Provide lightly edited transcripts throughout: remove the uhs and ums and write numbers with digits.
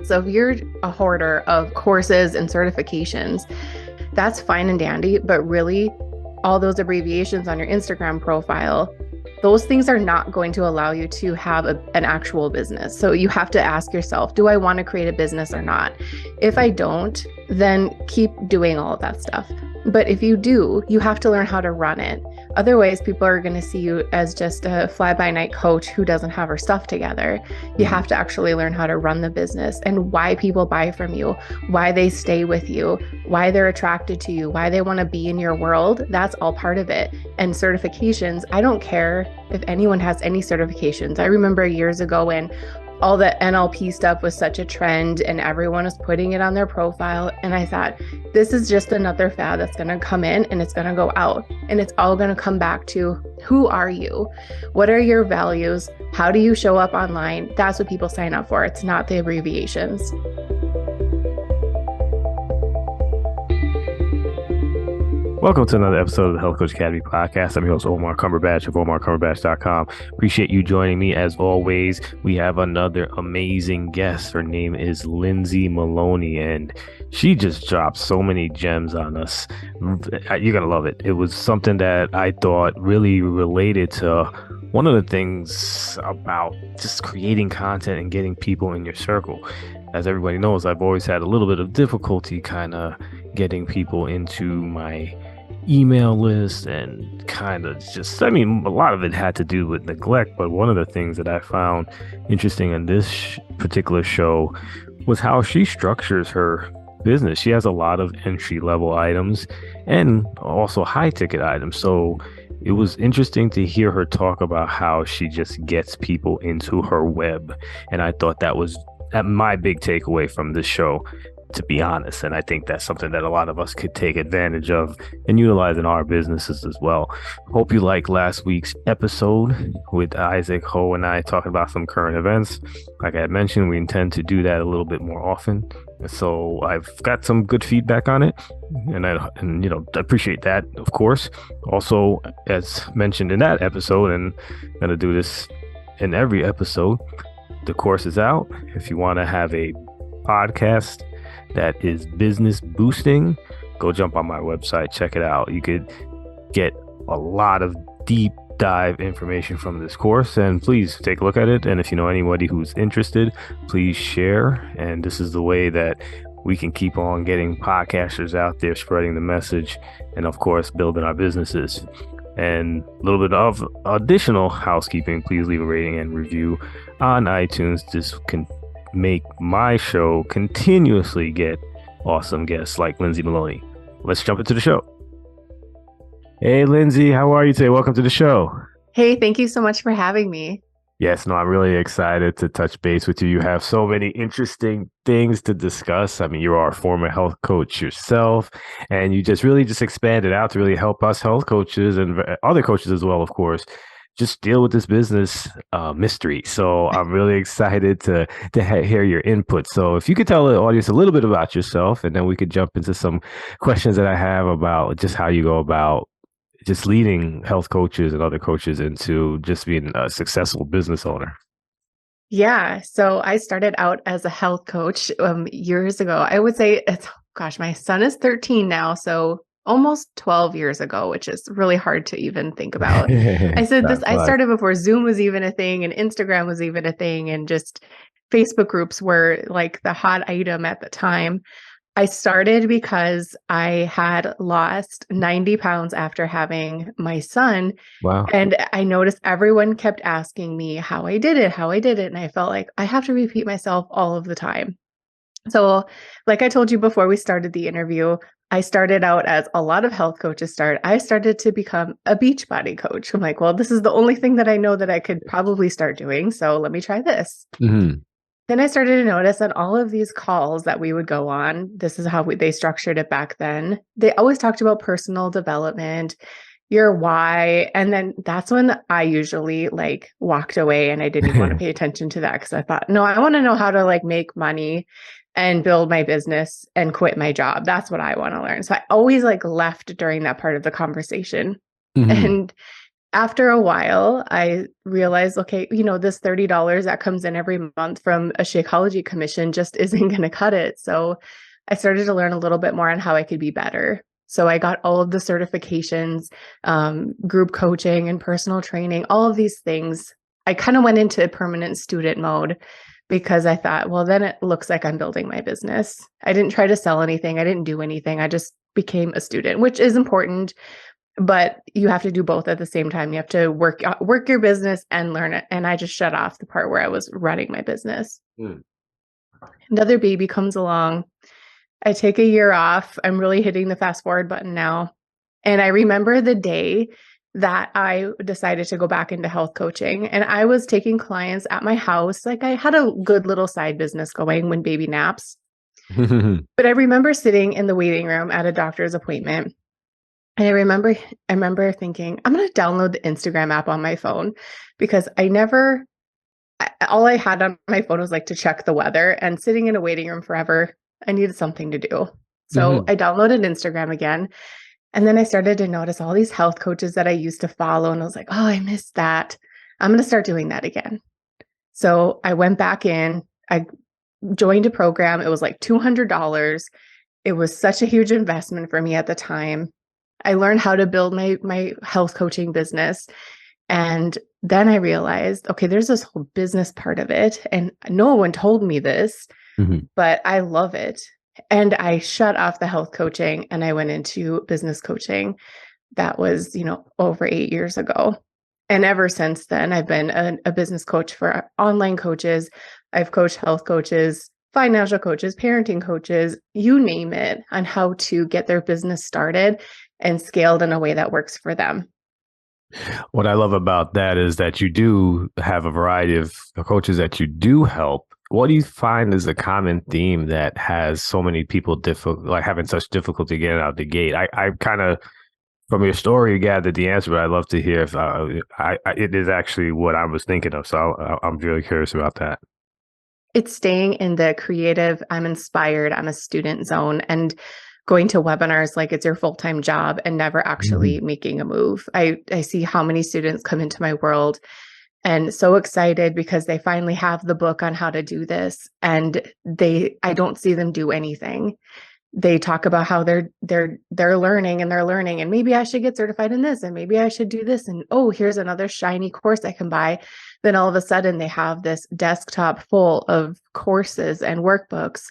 So if you're a hoarder of courses and certifications, that's fine and dandy, but really all those abbreviations on your Instagram profile, those things are not going to allow you to have an actual business. So you have to ask yourself, do I want to create a business or not? If I don't, then keep doing all of that stuff. But if you do, you have to learn how to run it. Otherwise, people are going to see you as just a fly-by-night coach who doesn't have her stuff together. You have to actually learn how to run the business and why people buy from you, why they stay with you, why they're attracted to you, why they want to be in your world. That's all part of it. And certifications, I don't care if anyone has any certifications. I remember years ago when all the NLP stuff was such a trend and everyone was putting it on their profile. And I thought, this is just another fad that's going to come in and it's going to go out. And it's all going to come back to, who are you? What are your values? How do you show up online? That's what people sign up for. It's not the abbreviations. Welcome to another episode of the Health Coach Academy podcast. I'm your host, Omar Cumberbatch of OmarCumberbatch.com. Appreciate you joining me. As always, we have another amazing guest. Her name is Lindsay Maloney, and she just dropped so many gems on us. You're going to love it. It was something that I thought really related to one of the things about just creating content and getting people in your circle. As everybody knows, I've always had a little bit of difficulty kind of getting people into my email list and kind of just, a lot of it had to do with neglect, but one of the things that I found interesting in this particular show was how she structures her business. She has a lot of entry-level items and also high-ticket items. So it was interesting to hear her talk about how she just gets people into her web. And I thought that was my big takeaway from this show, to be honest. And I think that's something that a lot of us could take advantage of and utilize in our businesses as well. Hope you liked last week's episode with Isaac Ho and I talking about some current events. Like I had mentioned, we intend to do that a little bit more often. So I've got some good feedback on it, and I appreciate that, of course. Also, as mentioned in that episode, and I'm going to do this in every episode, the course is out. If you want to have a podcast that is business boosting, go jump on my website, check it out. You could get a lot of deep dive information from this course, and please take a look at it. And if you know anybody who's interested, please share. And this is the way that we can keep on getting podcasters out there, spreading the message, and of course, building our businesses. And a little bit of additional housekeeping, please leave a rating and review on iTunes. This can make my show continuously get awesome guests like Lindsay Maloney. Let's jump into the show. Hey, Lindsay, how are you today? Welcome to the show. Hey, thank you so much for having me. Yes, no, I'm really excited to touch base with you. You have so many interesting things to discuss. You are a former health coach yourself, and you just expanded out to really help us health coaches and other coaches as well, of course, just deal with this business mystery. So I'm really excited to hear your input. So if you could tell the audience a little bit about yourself, and then we could jump into some questions that I have about just how you go about just leading health coaches and other coaches into just being a successful business owner. Yeah. So I started out as a health coach years ago. I would say my son is 13 now. So almost 12 years ago, which is really hard to even think about. I started before Zoom was even a thing and Instagram was even a thing, and just Facebook groups were like the hot item at the time. I started because I had lost 90 pounds after having my son. Wow. And I noticed everyone kept asking me how I did it. And I felt like I have to repeat myself all of the time. So like I told you before we started the interview, I started out as a lot of health coaches start. I started to become a Beachbody coach. I'm like, well, this is the only thing that I know that I could probably start doing. So let me try this. Mm-hmm. Then I started to notice that all of these calls that we would go on, this is how they structured it back then. They always talked about personal development, your why. And then that's when I usually walked away, and I didn't even want to pay attention to that because I thought, no, I want to know how to make money and build my business and quit my job. That's what I want to learn. So I always left during that part of the conversation. Mm-hmm. And After a while, I realized, okay, this $30 that comes in every month from a Shakeology commission just isn't going to cut it. So I started to learn a little bit more on how I could be better. So I got all of the certifications, group coaching and personal training, all of these things. I kind of went into permanent student mode because I thought, well, then it looks like I'm building my business. I didn't try to sell anything. I didn't do anything. I just became a student, which is important, but you have to do both at the same time. You have to work your business and learn it. And I just shut off the part where I was running my business. Another baby comes along. I take a year off. I'm really hitting the fast forward button now. And I remember the day that I decided to go back into health coaching, and I was taking clients at my house. Like, I had a good little side business going when baby naps. But I remember sitting in the waiting room at a doctor's appointment. And I remember thinking, I'm going to download the Instagram app on my phone, because all I had on my phone was like to check the weather, and sitting in a waiting room forever, I needed something to do. So I downloaded Instagram again. And then I started to notice all these health coaches that I used to follow. And I was like, oh, I missed that. I'm going to start doing that again. So I went back in, I joined a program. It was like $200. It was such a huge investment for me at the time. I learned how to build my health coaching business. And then I realized, okay, there's this whole business part of it. And no one told me this, but I love it. And I shut off the health coaching and I went into business coaching. That was, over 8 years ago. And ever since then, I've been a business coach for online coaches. I've coached health coaches, financial coaches, parenting coaches, you name it, on how to get their business started and scaled in a way that works for them. What I love about that is that you do have a variety of coaches that you do help. What do you find is a common theme that has so many people having such difficulty getting out the gate? I kind of, from your story, gathered the answer, but I'd love to hear if it is actually what I was thinking of. So I'm really curious about that. It's staying in the creative, I'm inspired, I'm a student zone, and going to webinars like it's your full-time job and never actually making a move. I see how many students come into my world and so excited because they finally have the book on how to do this, and I don't see them do anything. They talk about how they're learning and maybe I should get certified in this and maybe I should do this, and oh, here's another shiny course I can buy. Then all of a sudden they have this desktop full of courses and workbooks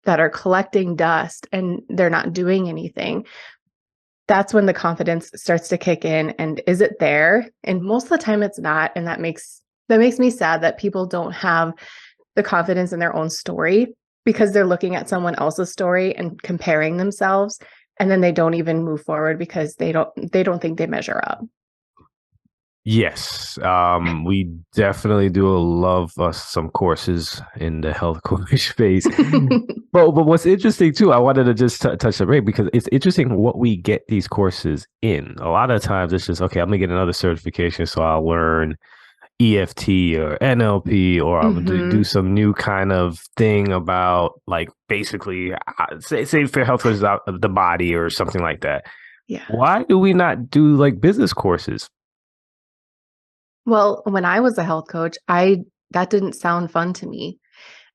that are collecting dust and they're not doing anything. That's when the confidence starts to kick in. And is it there? And most of the time it's not. And that makes me sad that people don't have the confidence in their own story, because they're looking at someone else's story and comparing themselves. And then they don't even move forward because they don't think they measure up. Yes, we definitely do love some courses in the health coach space. but what's interesting too, I wanted to just touch the break, because it's interesting what we get these courses in. A lot of times it's just, okay, I'm gonna get another certification, so I'll learn EFT or NLP, or I'm gonna do some new kind of thing about, like, basically say for health coaches out of the body or something like that. Yeah. Why do we not do like business courses? Well, when I was a health coach, that didn't sound fun to me.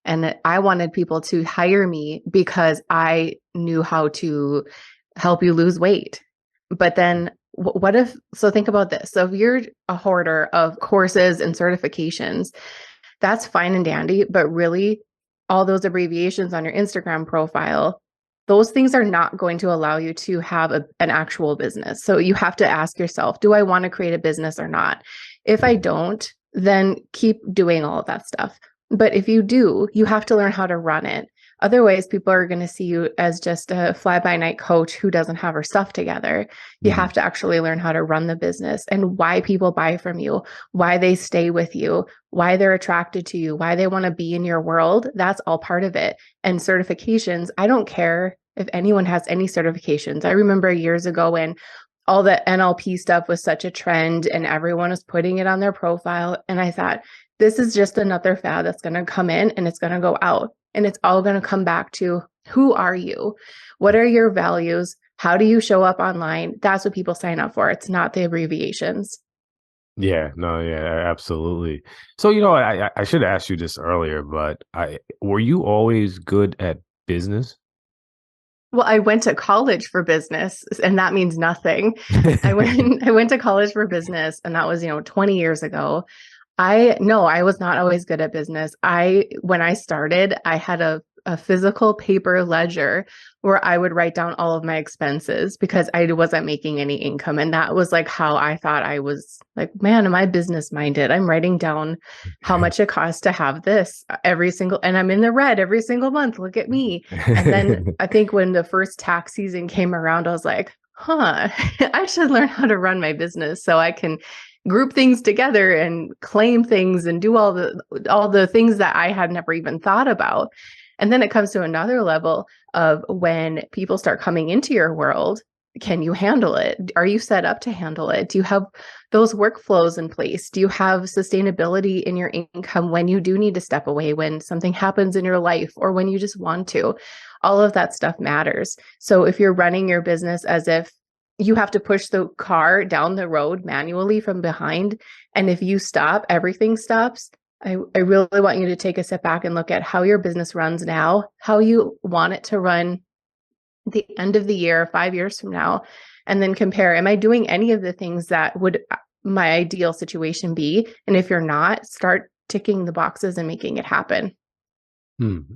And I wanted people to hire me because I knew how to help you lose weight. But then so think about this. So if you're a hoarder of courses and certifications, that's fine and dandy, but really all those abbreviations on your Instagram profile, those things are not going to allow you to have an actual business. So you have to ask yourself, do I want to create a business or not? If I don't, then keep doing all of that stuff. But if you do, you have to learn how to run it. Otherwise, people are going to see you as just a fly-by-night coach who doesn't have her stuff together. You have to actually learn how to run the business and why people buy from you, why they stay with you, why they're attracted to you, why they want to be in your world. That's all part of it. And certifications, I don't care if anyone has any certifications. I remember years ago when all the NLP stuff was such a trend and everyone was putting it on their profile. And I thought, this is just another fad that's going to come in and it's going to go out. And it's all going to come back to, who are you? What are your values? How do you show up online? That's what people sign up for. It's not the abbreviations. Yeah, no, yeah, absolutely. So, I should have asked you this earlier, but I were you always good at business? Well, I went to college for business, and that means nothing. I went to college for business, and that was, 20 years ago. I no, I was not always good at business. When I started, I had a physical paper ledger where I would write down all of my expenses because I wasn't making any income. And that was like how I thought I was like, man, am I business minded? I'm writing down how much it costs to have this and I'm in the red every single month. Look at me. And then I think when the first tax season came around, I was like, huh, I should learn how to run my business so I can group things together and claim things and do all the things that I had never even thought about. And then it comes to another level of when people start coming into your world, can you handle it? Are you set up to handle it? Do you have those workflows in place? Do you have sustainability in your income when you do need to step away, when something happens in your life, or when you just want to? All of that stuff matters. So if you're running your business as if you have to push the car down the road manually from behind, and if you stop, everything stops. I really want you to take a step back and look at how your business runs now, how you want it to run the end of the year, 5 years from now, and then compare, am I doing any of the things that would my ideal situation be? And if you're not, start ticking the boxes and making it happen.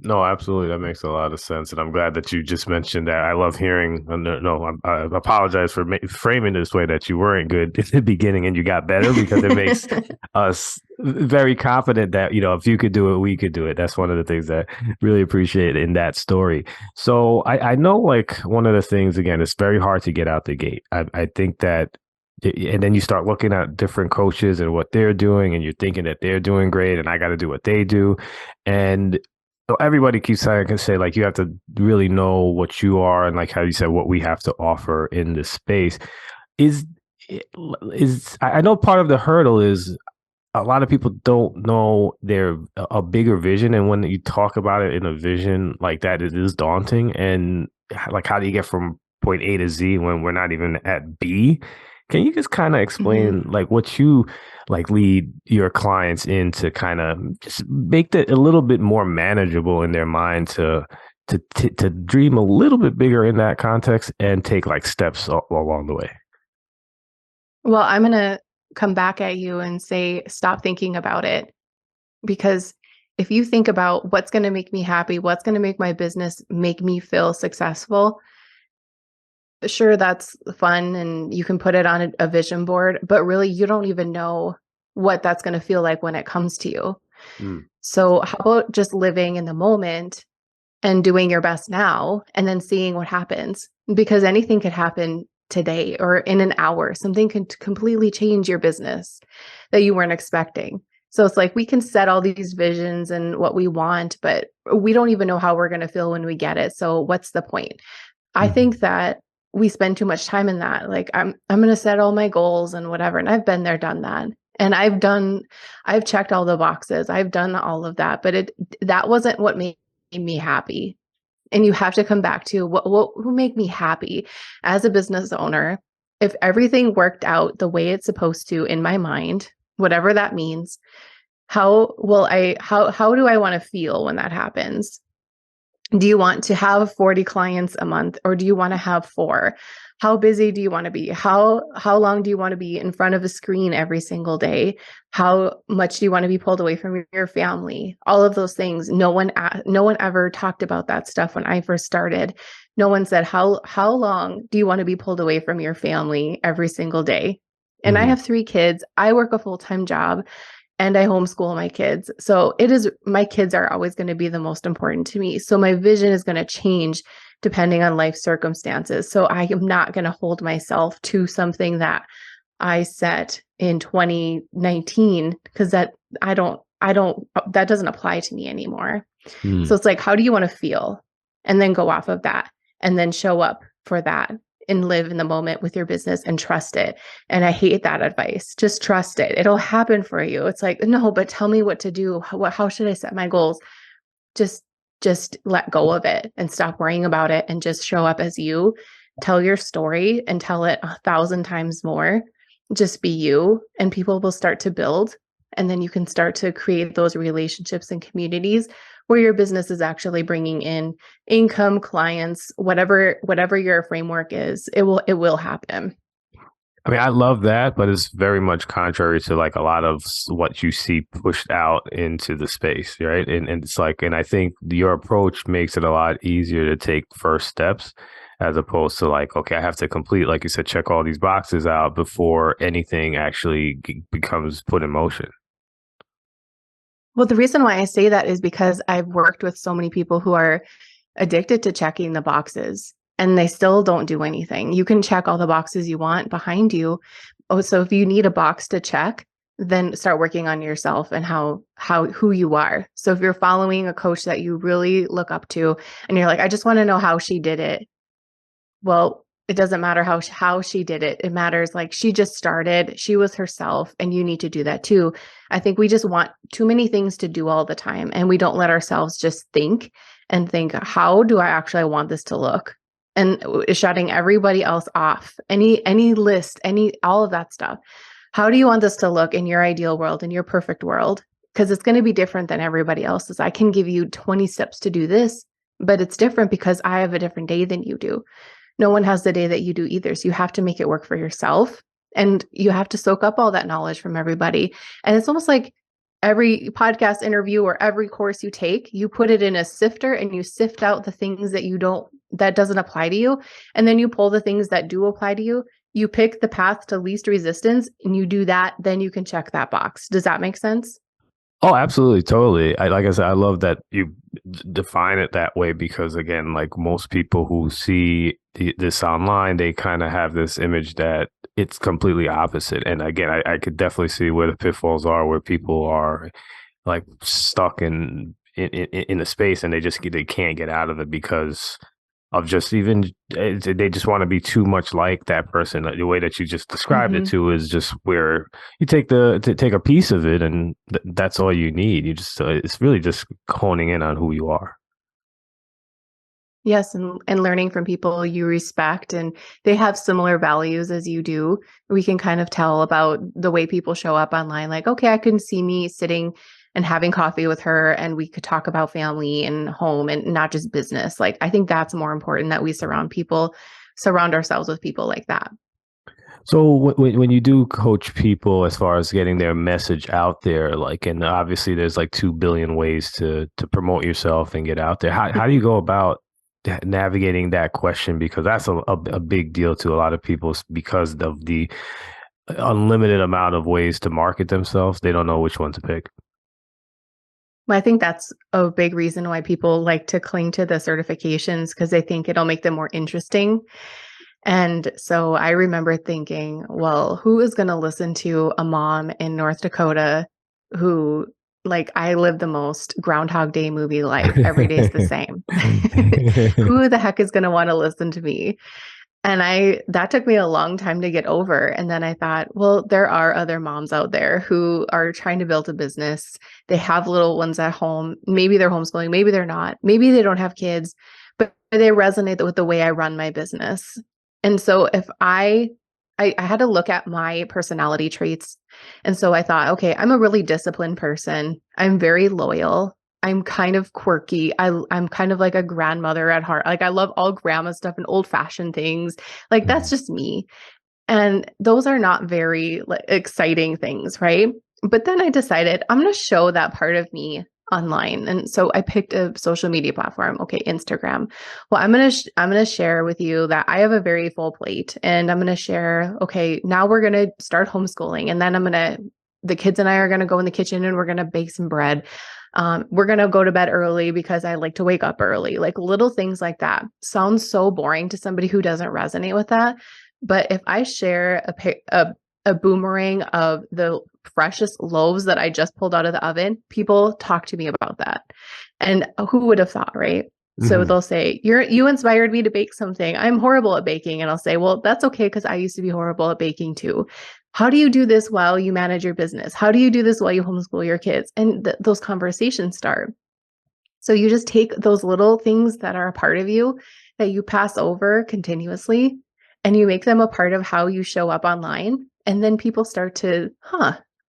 No, absolutely. That makes a lot of sense. And I'm glad that you just mentioned that. I love hearing, no, I apologize for framing it this way that you weren't good in the beginning and you got better because it makes us very confident that, if you could do it, we could do it. That's one of the things that I really appreciate in that story. So I know like one of the things, again, it's very hard to get out the gate. I think that and then you start looking at different coaches and what they're doing, and you're thinking that they're doing great, and I got to do what they do. And so everybody keeps trying to say like you have to really know what you are and like how you said what we have to offer in this space. Is I know part of the hurdle is a lot of people don't know their a bigger vision, and when you talk about it in a vision like that, it is daunting. And like, how do you get from point A to Z when we're not even at B? Can you just kind of Mhm. explain like what you like lead your clients in to kind of just make that a little bit more manageable in their mind to dream a little bit bigger in that context and take like steps along the way? Well, I'm going to come back at you and say, stop thinking about it. Because if you think about what's going to make me happy, what's going to make my business make me feel successful, sure, that's fun and you can put it on a vision board, but really you don't even know what that's going to feel like when it comes to you. Mm, So, how about just living in the moment and doing your best now and then seeing what happens? Because anything could happen today or in an hour. Something can completely change your business that you weren't expecting. So it's like we can set all these visions and what we want, but we don't even know how we're going to feel when we get it. So what's the point? I mhm. think that we spend too much time in that. Like I'm going to set all my goals and whatever. And I've been there, done that. And I've checked all the boxes. I've done all of that, but that wasn't what made me happy. And you have to come back to what who make me happy as a business owner. If everything worked out the way it's supposed to in my mind, whatever that means, how do I want to feel when that happens? Do you want to have 40 clients a month or do you want to have 4? How busy do you want to be? How long do you want to be in front of a screen every single day? How much do you want to be pulled away from your family? All of those things. No one ever talked about that stuff when I first started. No one said how long do you want to be pulled away from your family every single day? And I Mhm. have 3 kids. I work a full-time job and I homeschool my kids. So my kids are always going to be the most important to me. So my vision is going to change depending on life circumstances. So I am not going to hold myself to something that I set in 2019 because that doesn't apply to me anymore. So Mm. it's like, how do you want to feel? And then go off of that and then show up for that and live in the moment with your business and trust it. And I hate that advice. Just trust it. It'll happen for you. It's like, no, but tell me what to do. How should I set my goals? Just, just let go of it and stop worrying about it and just show up as you. Tell your story and tell it 1,000 times more just be you, and people will start to build. And then you can start to create those relationships and communities where your business is actually bringing in income, clients, whatever your framework is, it will happen. I mean, I love that, but it's very much contrary to like a lot of what you see pushed out into the space, right? And it's like, and I think your approach makes it a lot easier to take first steps as opposed to like, okay, I have to complete, like you said, check all these boxes out before anything actually becomes put in motion. Well, the reason why I say that is because I've worked with so many people who are addicted to checking the boxes and they still don't do anything. You can check all the boxes you want behind you. Oh, so if you need a box to check, then start working on yourself and who you are. So if you're following a coach that you really look up to and you're like, I just want to know how she did it. Well, it doesn't matter how she did it. It matters like she just started, she was herself, and you need to do that too. I think we just want too many things to do all the time, and we don't let ourselves just think and think, how do I actually want this to look? And shutting everybody else off, any list, any all of that stuff. How do you want this to look in your ideal world, in your perfect world? Because it's going to be different than everybody else's. I can give you 20 steps to do this, but it's different because I have a different day than you do. No one has the day that you do either. So you have to make it work for yourself, and you have to soak up all that knowledge from everybody. And it's almost like every podcast interview or every course you take, you put it in a sifter and you sift out the things that doesn't apply to you. And then you pull the things that do apply to you. You pick the path to least resistance and you do that. Then you can check that box. Does that make sense? Oh, absolutely, totally. Like I said, I love that you define it that way because, again, like most people who see this online, they kind of have this image that it's completely opposite. And again, I could definitely see where the pitfalls are, where people are like stuck in the space and they can't get out of it because of just even they just want to be too much like that person. The way that you just described it Mm-hmm. to is just where you take take a piece of it and that's all you need. You just it's really just honing in on who you are. Yes, and learning from people you respect and they have similar values as you do. We can kind of tell about the way people show up online. Like, okay, I can see me sitting and having coffee with her and we could talk about family and home and not just business. Like, I think that's more important that we surround ourselves with people like that. So when you do coach people as far as getting their message out there, like, and obviously there's like 2 billion ways to promote yourself and get out there. How do you go about navigating that question? Because that's a big deal to a lot of people because of the unlimited amount of ways to market themselves. They don't know which one to pick. Well, I think that's a big reason why people like to cling to the certifications because they think it'll make them more interesting. And so I remember thinking, well, who is going to listen to a mom in North Dakota who, like, I live the most Groundhog Day movie life. Every day is the same. Who the heck is going to want to listen to me? And that took me a long time to get over. And then I thought, well, there are other moms out there who are trying to build a business. They have little ones at home. Maybe they're homeschooling, maybe they're not. Maybe they don't have kids, but they resonate with the way I run my business. And so if I had to look at my personality traits. And so I thought, okay, I'm a really disciplined person. I'm very loyal. I'm kind of quirky. I'm kind of like a grandmother at heart. Like I love all grandma stuff and old fashioned things. Like that's just me. And those are not very like, exciting things, right? But then I decided I'm going to show that part of me online. And so I picked a social media platform. Okay, Instagram. Well, I'm going to share with you that I have a very full plate and I'm going to share, okay, now we're going to start homeschooling and then the kids and I are going to go in the kitchen and we're going to bake some bread. We're going to go to bed early because I like to wake up early. Like little things like that sounds so boring to somebody who doesn't resonate with that. But if I share a boomerang of the freshest loaves that I just pulled out of the oven, people talk to me about that. And who would have thought, right? So they'll say, you inspired me to bake something. I'm horrible at baking. And I'll say, well, that's okay because I used to be horrible at baking too. How do you do this while you manage your business? How do you do this while you homeschool your kids? And those conversations start. So you just take those little things that are a part of you that you pass over continuously and you make them a part of how you show up online. And then people start to,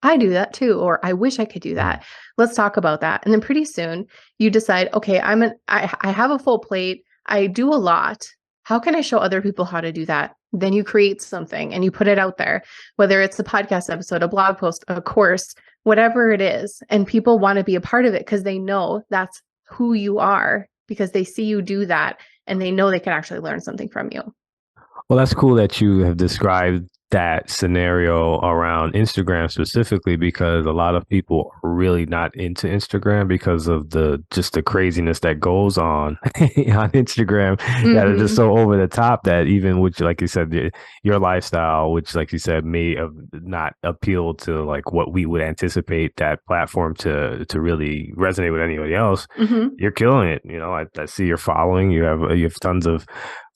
I do that too, or I wish I could do Mm. that. Let's talk about that. And then pretty soon you decide, okay, I have a full plate. I do a lot. How can I show other people how to do that? Then you create something and you put it out there, whether it's a podcast episode, a blog post, a course, whatever it is. And people want to be a part of it because they know that's who you are, because they see you do that and they know they can actually learn something from you. Well, that's cool that you have described that scenario around Instagram specifically, because a lot of people are really not into Instagram because of the craziness that goes on on Instagram that are just Mm-hmm. so over the top that even which, like you said, your lifestyle, which like you said, may have not appealed to like what we would anticipate that platform to really resonate with anybody else. Mm-hmm. You're killing it. I see your following. You have tons of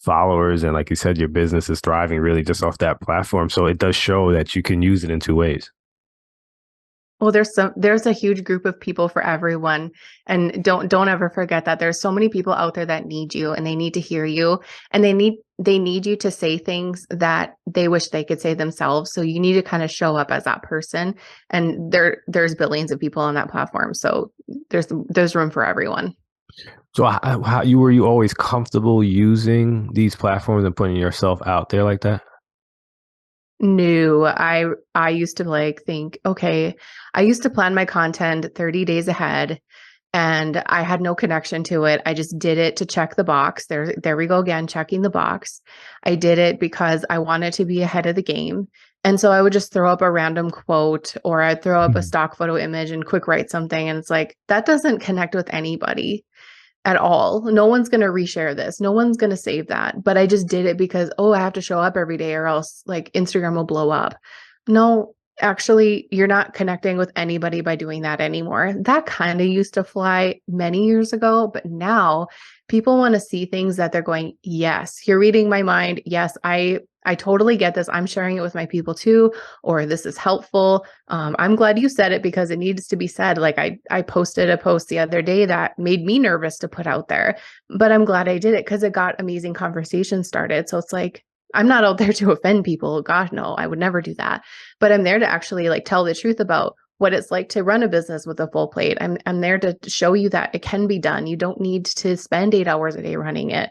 followers, and like you said, your business is thriving really just off that platform, so it does show that you can use it in two ways. Well, there's a huge group of people for everyone. And don't ever forget that there's so many people out there that need you and they need to hear you, and they need you to say things that they wish they could say themselves. So you need to kind of show up as that person. And there's billions of people on that platform. So there's room for everyone. So how you always comfortable using these platforms and putting yourself out there like that? No, I used to like think, okay, I used to plan my content 30 days ahead and I had no connection to it. I just did it to check the box. There we go again, checking the box. I did it because I wanted to be ahead of the game. And so I would just throw up a random quote, or I'd throw up a Mhm. stock photo image and quick write something. And it's like, that doesn't connect with anybody at all. No one's going to reshare this. No one's going to save that. But I just did it because, oh, I have to show up every day or else like Instagram will blow up. No, actually, you're not connecting with anybody by doing that anymore. That kind of used to fly many years ago, but now people want to see things that they're going, yes, you're reading my mind. Yes, I totally get this. I'm sharing it with my people too, or this is helpful. I'm glad you said it because it needs to be said. Like I posted a post the other day that made me nervous to put out there, but I'm glad I did it because it got amazing conversation started. So it's like, I'm not out there to offend people. Gosh, no, I would never do that. But I'm there to actually like tell the truth about what it's like to run a business with a full plate. I'm there to show you that it can be done. You don't need to spend 8 hours a day running it,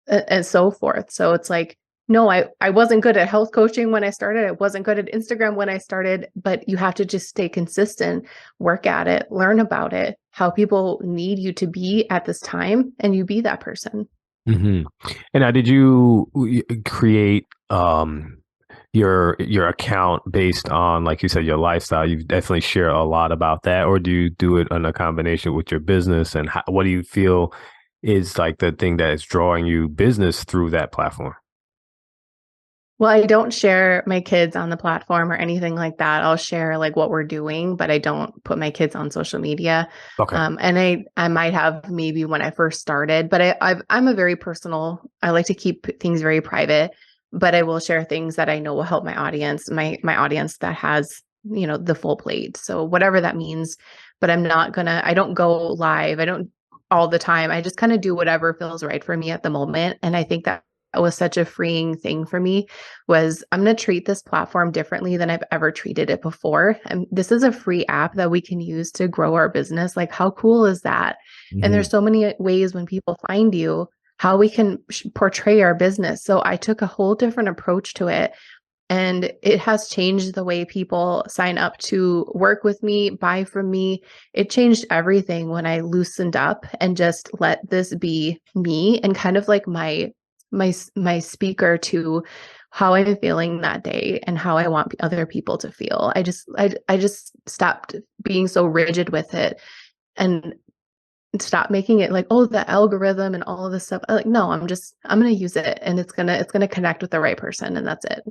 and so forth. So it's like, no, I wasn't good at health coaching when I started. I wasn't good at Instagram when I started, but you have to just stay consistent, work at it, learn about it, how people need you to be at this time, and you be that person. Hmm. And now, did you create your account based on, like you said, your lifestyle? You definitely share a lot about that, or do you do it in a combination with your business? And what do you feel is like the thing that is drawing you business through that platform? Well, I don't share my kids on the platform or anything like that. I'll share like what we're doing, but I don't put my kids on social media. Okay. And I might have maybe when I first started, but I'm a very personal. I like to keep things very private, but I will share things that I know will help my audience, my audience that has the full plate. So whatever that means, but I don't go live. I don't all the time. I just kind of do whatever feels right for me at the moment, and I think that was such a freeing thing for me. Was I'm going to treat this platform differently than I've ever treated it before. And this is a free app that we can use to grow our business. Like, how cool is that? And Hmm. there's so many ways when people find you, how we can portray our business. So I took a whole different approach to it. And it has changed the way people sign up to work with me, buy from me. It changed everything when I loosened up and just let this be me and kind of like my speaker to how I'm feeling that day and how I want other people to feel. I just stopped being so rigid with it and stop making it like, oh, the algorithm and all of this stuff. Like, no, I'm gonna use it and it's gonna connect with the right person, and that's it.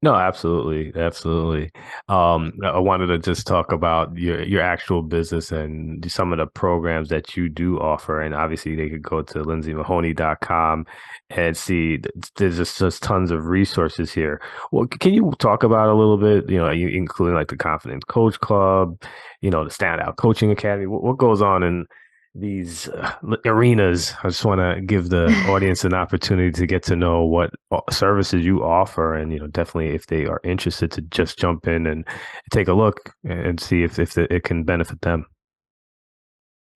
No, absolutely, absolutely. I wanted to just talk about your actual business and some of the programs that you do offer. And obviously, they could go to lindsaymaloney.com and see there's just tons of resources here. Well, can you talk about a little bit, including like the Confident Coach Club, the Standout Coaching Academy? What goes on these arenas. I just want to give the audience an opportunity to get to know what services you offer, and definitely if they are interested to just jump in and take a look and see if it can benefit them.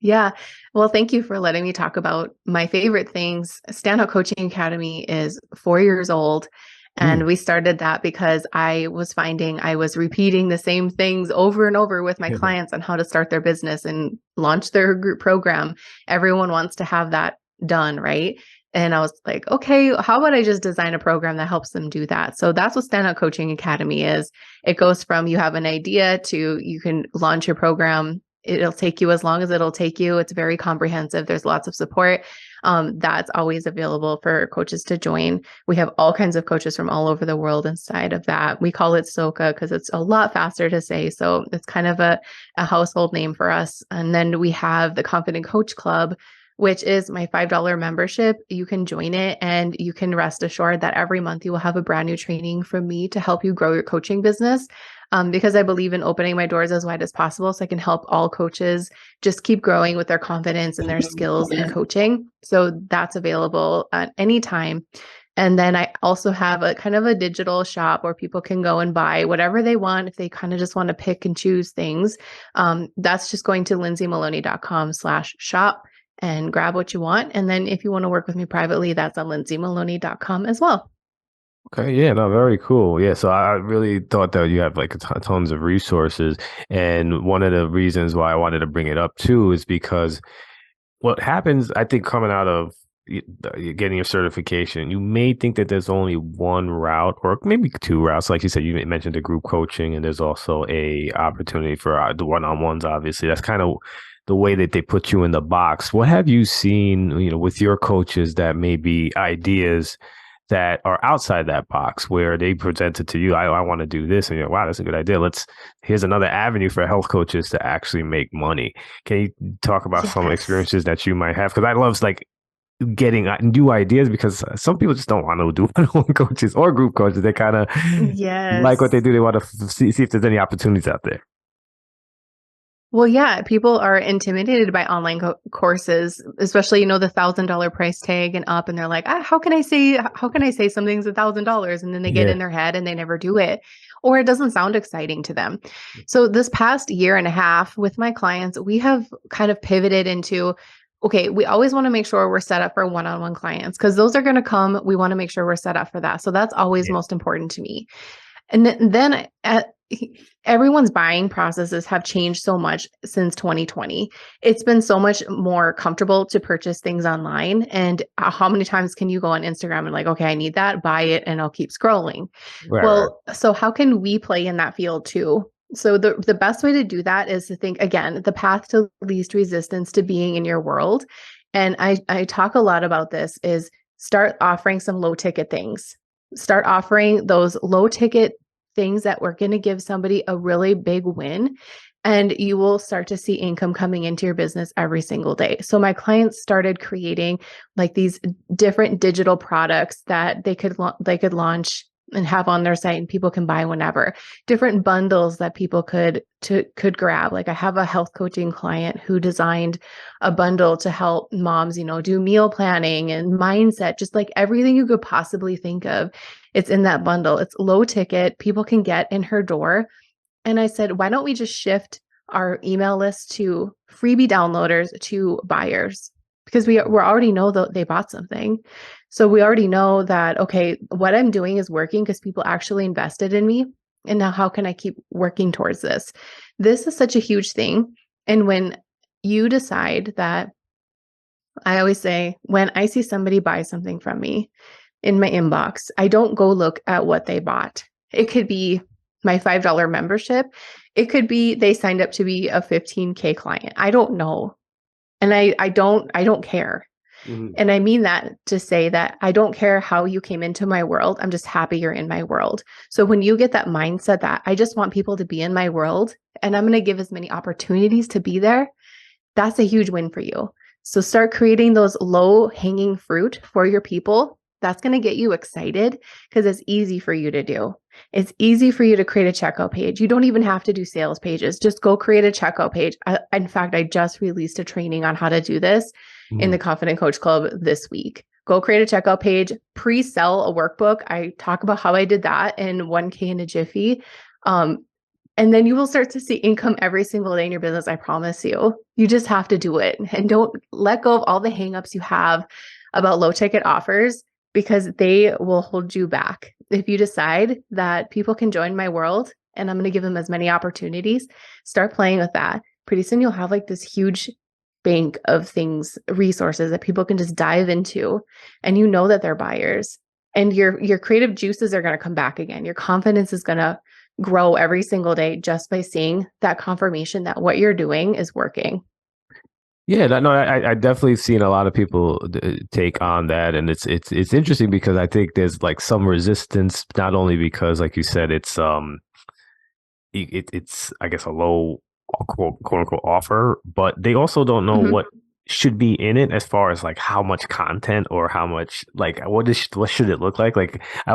Yeah. Well, thank you for letting me talk about my favorite things. Standout Coaching Academy is 4 years old. Mm. And we started that because I was finding I was repeating the same things over and over with my clients on how to start their business and launch their group program. Everyone wants to have that done, right? And I was like, okay, how about I just design a program that helps them do that? So that's what Standout Coaching Academy is. It goes from you have an idea to you can launch your program. It'll take you as long as it'll take you. It's very comprehensive. There's lots of support. That's always available for coaches to join. We have all kinds of coaches from all over the world inside of that. We call it SOCA because it's a lot faster to say. So it's kind of a household name for us. And then we have the Confident Coach Club, which is my $5 membership. You can join it and you can rest assured that every month you will have a brand new training from me to help you grow your coaching business. Because I believe in opening my doors as wide as possible so I can help all coaches just keep growing with their confidence and their skills in coaching. So that's available at any time. And then I also have a kind of a digital shop where people can go and buy whatever they want if they kind of just want to pick and choose things. That's just going to lindsaymaloney.com/shop and grab what you want. And then if you want to work with me privately, that's on lindsaymaloney.com as well. Okay, yeah, no, very cool. Yeah, so I really thought that you have like tons of resources, and one of the reasons why I wanted to bring it up too is because what happens, I think, coming out of getting your certification, you may think that there's only one route or maybe two routes. Like you said, you mentioned the group coaching, and there's also a opportunity for the one-on-ones. Obviously, that's kind of the way that they put you in the box. What have you seen, with your coaches that may be ideas that are outside that box where they present it to you? I want to do this, and you're like, wow, that's a good idea. Here's another avenue for health coaches to actually make money. Can you talk about some Yes. experiences that you might have? Because I love like getting new ideas, because some people just don't want to do one-on-one coaches or group coaches. They kind of like what they Yes. do. They want to see if there's any opportunities out there. Well, yeah, people are intimidated by online courses, especially, the $1,000 price tag and up, and they're like, how can I say something's $1,000? And then they get Yeah. in their head and they never do it, or it doesn't sound exciting to them. So this past year and a half with my clients, we have kind of pivoted into, okay, we always want to make sure we're set up for one-on-one clients because those are going to come. We want to make sure we're set up for that. So that's always Yeah. most important to me. And then everyone's buying processes have changed so much since 2020. It's been so much more comfortable to purchase things online. And how many times can you go on Instagram and like, okay, I need that, buy it, and I'll keep scrolling. Right, right. Well, so how can we play in that field too? So the best way to do that is to think again, the path to least resistance to being in your world. And I talk a lot about this is start offering some low ticket things. Start offering those low ticket things that we're going to give somebody a really big win, and you will start to see income coming into your business every single day. So my clients started creating like these different digital products that they could launch and have on their site, and people can buy whenever. Different bundles that people could grab. Like I have a health coaching client who designed a bundle to help moms, do meal planning and mindset, just like everything you could possibly think of. It's in that bundle. It's low ticket. People can get in her door. And I said, why don't we just shift our email list to freebie downloaders to buyers? Because we already know that they bought something. So we already know that, okay, what I'm doing is working because people actually invested in me. And now how can I keep working towards this? This is such a huge thing. And when you decide that, I always say, when I see somebody buy something from me, in my inbox, I don't go look at what they bought. It could be my $5 membership. It could be they signed up to be a 15K client. I don't know. And I don't care. Mhm. And I mean that to say that I don't care how you came into my world. I'm just happy you're in my world. So when you get that mindset that I just want people to be in my world and I'm going to give as many opportunities to be there, that's a huge win for you. So start creating those low hanging fruit for your people. That's going to get you excited because it's easy for you to do. It's easy for you to create a checkout page. You don't even have to do sales pages. Just go create a checkout page. In fact, I just released a training on how to do this in the Confident Coach Club this week. Go create a checkout page, pre-sell a workbook. I talk about how I did that in 1K in a jiffy. And then you will start to see income every single day in your business. I promise you. You just have to do it, and don't let go of all the hangups you have about low ticket offers, because they will hold you back. If you decide that people can join my world and I'm going to give them as many opportunities, start playing with that. Pretty soon you'll have like this huge bank of things, resources that people can just dive into, and you know that they're buyers, and your creative juices are going to come back again. Your confidence is going to grow every single day just by seeing that confirmation that what you're doing is working. Yeah, I definitely seen a lot of people take on that, and it's interesting because I think there's like some resistance, not only because, like you said, it's it's I guess a low quote unquote offer, but they also don't know what should be in it as far as like how much content or how much like what should it look like. Like I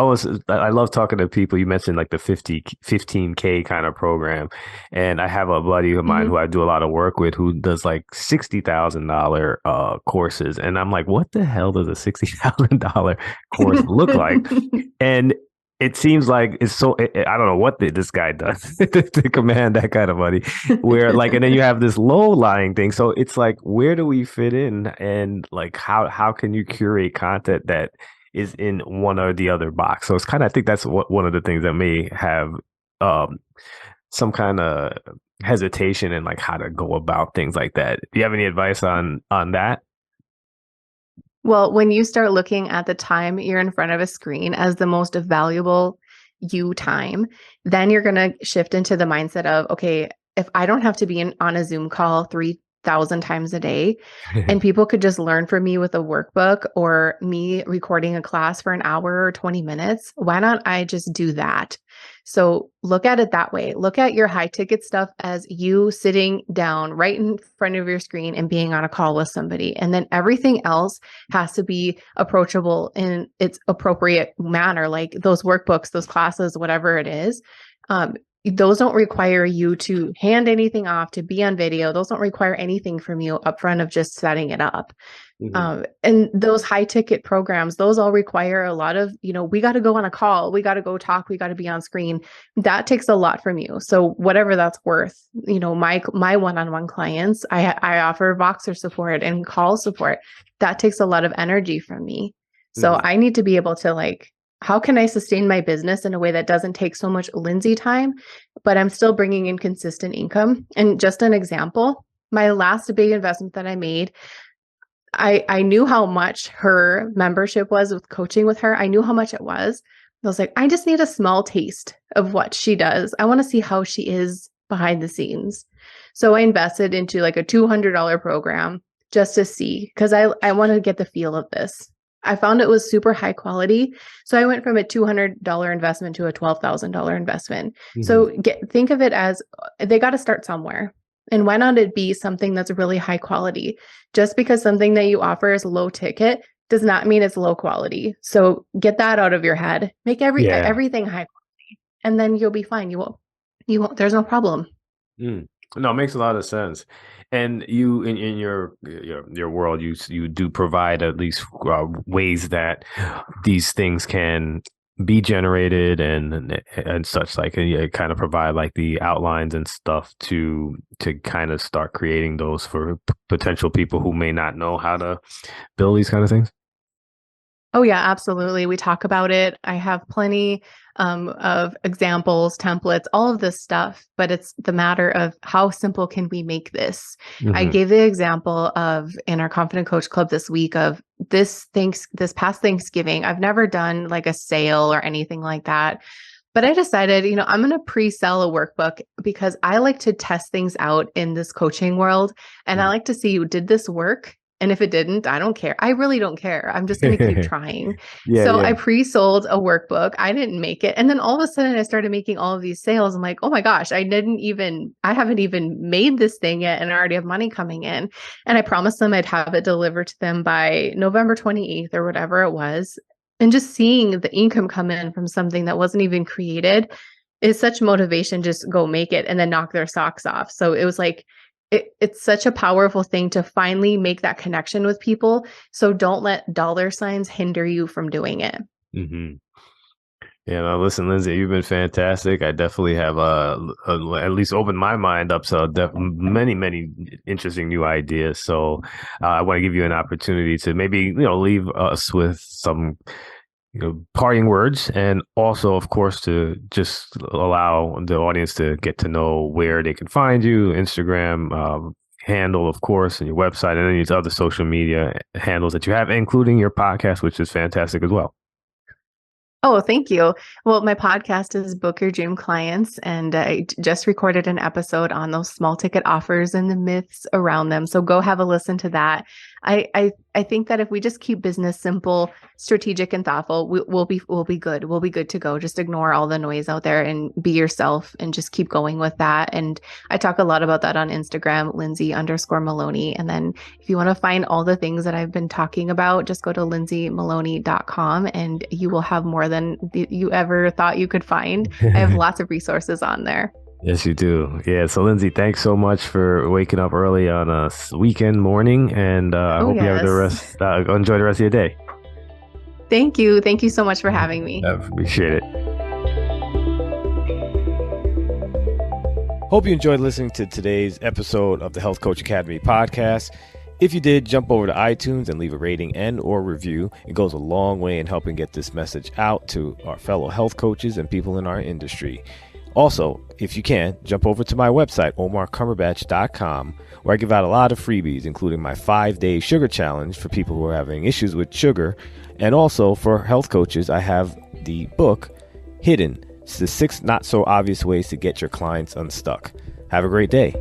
love talking to people. You mentioned like the 15K kind of program, and I have a buddy of mine who I do a lot of work with who does like $60,000 courses, and I'm like, what the hell does a $60,000 course look like? And it seems like it's so, I don't know what this guy does to command that kind of money, where like, and then you have this low lying thing. So it's like, where do we fit in? And like, how can you curate content that is in one or the other box? So it's kind of, I think that's one of the things that may have some kind of hesitation in like how to go about things like that. Do you have any advice on that? Well, when you start looking at the time you're in front of a screen as the most valuable time, then you're going to shift into the mindset of, okay, if I don't have to be on a Zoom call 3,000 times a day, and people could just learn from me with a workbook or me recording a class for an hour or 20 minutes, why not I just do that? So look at it that way. Look at your high ticket stuff as you sitting down right in front of your screen and being on a call with somebody. And then everything else has to be approachable in its appropriate manner, like those workbooks, those classes, whatever it is. Those don't require you to hand anything off, to be on video. Those don't require anything from you up front of just setting it up. And those high ticket programs, those all require a lot of, we got to go on a call, we got to go talk, we got to be on screen. That takes a lot from you. So whatever that's worth, my one-on-one clients, I offer Voxer support and call support. That takes a lot of energy from me. So I need to be able to like, how can I sustain my business in a way that doesn't take so much Lindsay time, but I'm still bringing in consistent income? And just an example, my last big investment that I made, I knew how much her membership was with coaching with her. I knew how much it was. I was like, I just need a small taste of what she does. I want to see how she is behind the scenes. So I invested into like a $200 program just to see, because I want to get the feel of this. I found it was super high quality. So I went from a $200 investment to a $12,000 investment. So think of it as they got to start somewhere. And why not it be something that's really high quality? Just because something that you offer is low ticket does not mean it's low quality. So get that out of your head. Make everything high quality, and then you'll be fine. You won't, there's no problem. No, it makes a lot of sense. And you, in your world, you do provide at least ways that these things can be generated and such, like, and you kind of provide like the outlines and stuff to kind of start creating those for potential people who may not know how to build these kind of things. Oh yeah, absolutely. We talk about it. I have plenty of examples, templates, all of this stuff, but it's the matter of how simple can we make this? I gave the example of in our Confident Coach Club this week of this past Thanksgiving, I've never done like a sale or anything like that. But I decided, I'm going to pre-sell a workbook because I like to test things out in this coaching world. And I like to see, did this work? And if it didn't, I don't care. I really don't care. I'm just going to keep trying. I pre-sold a workbook. I didn't make it. And then all of a sudden I started making all of these sales. I'm like, oh my gosh, I haven't even made this thing yet. And I already have money coming in. And I promised them I'd have it delivered to them by November 28th or whatever it was. And just seeing the income come in from something that wasn't even created is such motivation. Just go make it and then knock their socks off. So it was like, it's such a powerful thing to finally make that connection with people. So don't let dollar signs hinder you from doing it. Mm-hmm. Yeah, no, listen, Lindsay, you've been fantastic. I definitely have at least opened my mind up to many interesting new ideas. So I want to give you an opportunity to maybe leave us with some parting words, and also, of course, to just allow the audience to get to know where they can find you, Instagram handle, of course, and your website, and any other social media handles that you have, including your podcast, which is fantastic as well. Oh, thank you. Well, my podcast is Book Your Dream Clients, and I just recorded an episode on those small ticket offers and the myths around them. So go have a listen to that. I think that if we just keep business simple, strategic, and thoughtful, we'll be good. We'll be good to go. Just ignore all the noise out there and be yourself, and just keep going with that. And I talk a lot about that on Instagram, Lindsay_Maloney. And then if you want to find all the things that I've been talking about, just go to lindsaymaloney.com and you will have more than you ever thought you could find. I have lots of resources on there. Yes, you do. Yeah. So, Lindsay, thanks so much for waking up early on a weekend morning, and I hope you have enjoy the rest of your day. Thank you. Thank you so much for having me. I appreciate it. Hope you enjoyed listening to today's episode of the Health Coach Academy podcast. If you did, jump over to iTunes and leave a rating and or review. It goes a long way in helping get this message out to our fellow health coaches and people in our industry. Also, if you can, jump over to my website, omarcumberbatch.com, where I give out a lot of freebies, including my 5-day sugar challenge for people who are having issues with sugar. And also for health coaches, I have the book, Hidden. It's the 6 not so obvious ways to get your clients unstuck. Have a great day.